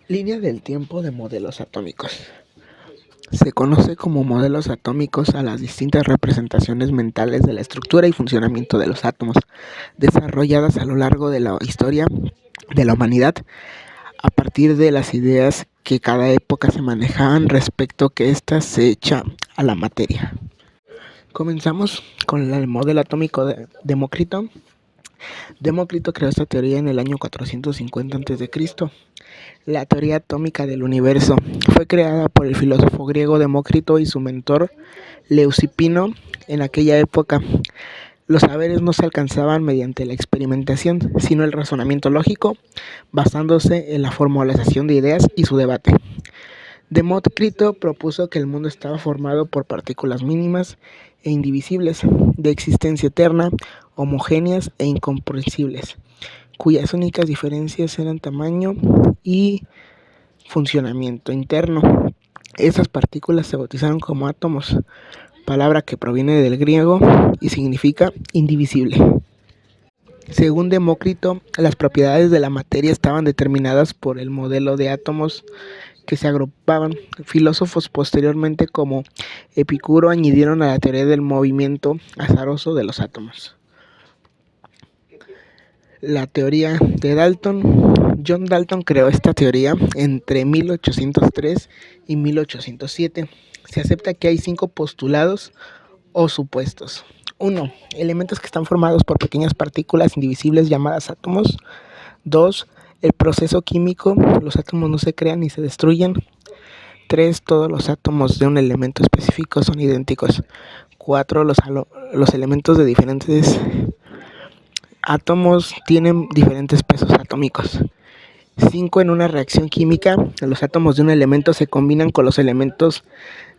Línea del tiempo de modelos atómicos. Se conoce como modelos atómicos a las distintas representaciones mentales de la estructura y funcionamiento de los átomos, desarrolladas a lo largo de la historia de la humanidad, a partir de las ideas que cada época se manejaban respecto que ésta se echa a la materia. Comenzamos con el modelo atómico de Demócrito. Demócrito creó esta teoría en el año 450 a.C. La teoría atómica del universo fue creada por el filósofo griego Demócrito y su mentor Leucippino. En aquella época, los saberes no se alcanzaban mediante la experimentación, sino el razonamiento lógico, basándose en la formalización de ideas y su debate. Demócrito propuso que el mundo estaba formado por partículas mínimas e indivisibles, de existencia eterna, homogéneas e incomprensibles, cuyas únicas diferencias eran tamaño y funcionamiento interno. Esas partículas se bautizaron como átomos, palabra que proviene del griego y significa indivisible. Según Demócrito, las propiedades de la materia estaban determinadas por el modelo de átomos que se agrupaban. Filósofos posteriormente como Epicuro añadieron a la teoría del movimiento azaroso de los átomos. La teoría de Dalton. John Dalton creó esta teoría entre 1803 y 1807. Se acepta que hay 5 postulados o supuestos. 1. Elementos que están formados por pequeñas partículas indivisibles llamadas átomos. 2. El proceso químico. Los átomos no se crean ni se destruyen. 3. Todos los átomos de un elemento específico son idénticos. 4. Los elementos de diferentes átomos tienen diferentes pesos atómicos. 5. En una reacción química, los átomos de un elemento se combinan con los elementos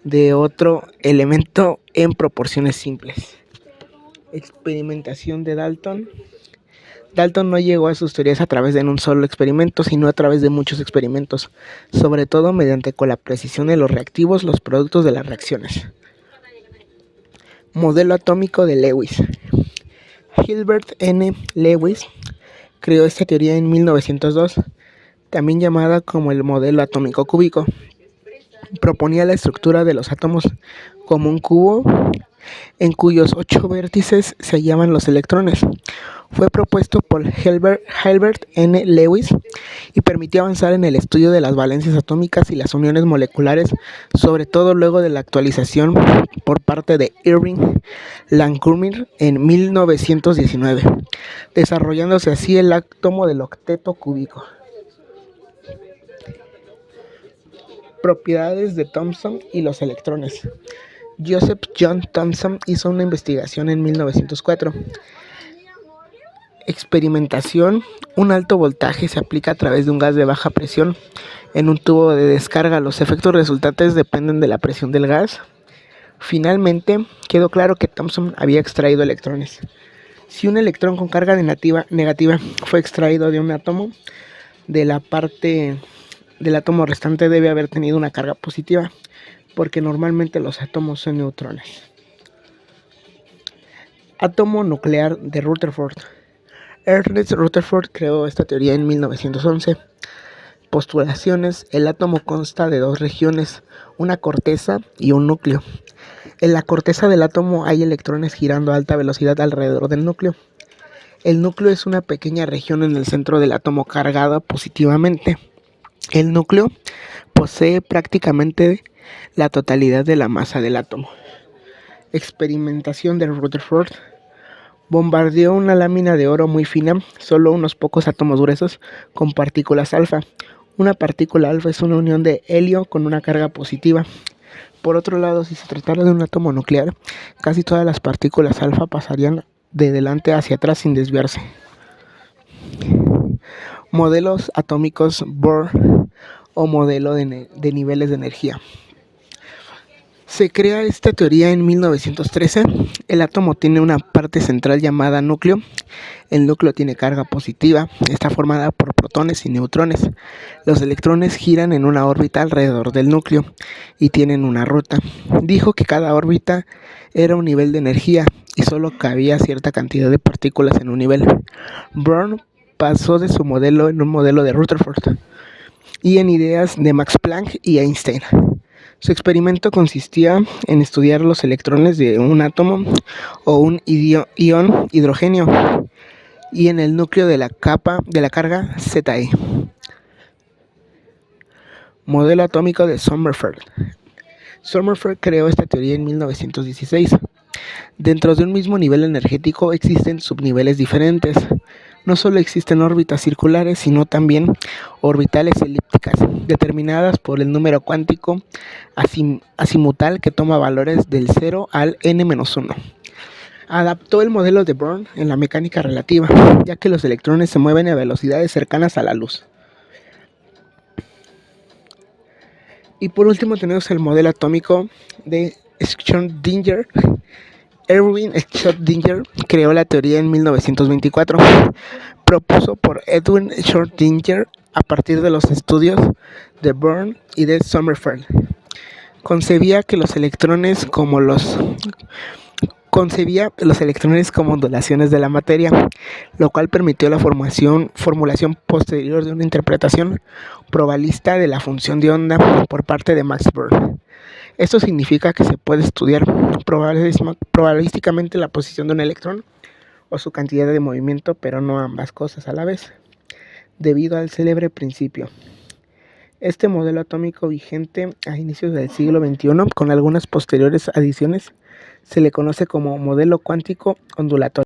de otro elemento en proporciones simples. Experimentación de Dalton. Dalton no llegó a sus teorías a través de un solo experimento, sino a través de muchos experimentos, sobre todo mediante con la precisión de los reactivos, los productos de las reacciones. Modelo atómico de Lewis. Gilbert N. Lewis creó esta teoría en 1902, también llamada como el modelo atómico cúbico. Proponía la estructura de los átomos como un cubo en cuyos 8 vértices se hallaban los electrones. Fue propuesto por Gilbert N. Lewis y permitió avanzar en el estudio de las valencias atómicas y las uniones moleculares, sobre todo luego de la actualización por parte de Irving Langmuir en 1919, desarrollándose así el átomo del octeto cúbico. Propiedades de Thomson y los electrones. Joseph John Thomson hizo una investigación en 1904. Experimentación. Un alto voltaje se aplica a través de un gas de baja presión en un tubo de descarga. Los efectos resultantes dependen de la presión del gas. Finalmente, quedó claro que Thomson había extraído electrones. Si un electrón con carga negativa fue extraído de un átomo, de la parte del átomo restante debe haber tenido una carga positiva, porque normalmente los átomos son neutrones. Átomo nuclear de Rutherford. Ernest Rutherford creó esta teoría en 1911. Postulaciones. El átomo consta de 2 regiones, una corteza y un núcleo. En la corteza del átomo hay electrones girando a alta velocidad alrededor del núcleo. El núcleo es una pequeña región en el centro del átomo cargada positivamente. El núcleo posee prácticamente la totalidad de la masa del átomo. Experimentación de Rutherford. Bombardeó una lámina de oro muy fina, solo unos pocos átomos gruesos, con partículas alfa. Una partícula alfa es una unión de helio con una carga positiva. Por otro lado, si se tratara de un átomo nuclear, casi todas las partículas alfa pasarían de delante hacia atrás sin desviarse. Modelos atómicos Bohr o modelo de niveles de energía. Se crea esta teoría en 1913. El átomo tiene una parte central llamada núcleo. El núcleo tiene carga positiva. Está formada por protones y neutrones. Los electrones giran en una órbita alrededor del núcleo y tienen una ruta. Dijo que cada órbita era un nivel de energía y solo cabía cierta cantidad de partículas en un nivel. Bohr pasó de su modelo en un modelo de Rutherford. y en ideas de Max Planck y Einstein. Su experimento consistía en estudiar los electrones de un átomo o un ion hidrogenio y en el núcleo de la capa de la carga Ze. Modelo atómico de Sommerfeld. Sommerfeld creó esta teoría en 1916. Dentro de un mismo nivel energético existen subniveles diferentes. No solo existen órbitas circulares, sino también orbitales elípticas, determinadas por el número cuántico azimutal que toma valores del 0 al n-1. Adaptó el modelo de Born en la mecánica relativa, ya que los electrones se mueven a velocidades cercanas a la luz. Y por último tenemos el modelo atómico de Schrödinger. Erwin Schrödinger creó la teoría en 1924, propuso por Edwin Schrödinger a partir de los estudios de Born y de Sommerfeld. Concebía los electrones como ondulaciones de la materia, lo cual permitió la formulación posterior de una interpretación probabilística de la función de onda por parte de Max Born. Esto significa que se puede estudiar probabilísticamente la posición de un electrón o su cantidad de movimiento, pero no ambas cosas a la vez, debido al célebre principio. Este modelo atómico vigente a inicios del siglo XXI, con algunas posteriores adiciones, se le conoce como modelo cuántico ondulatorio.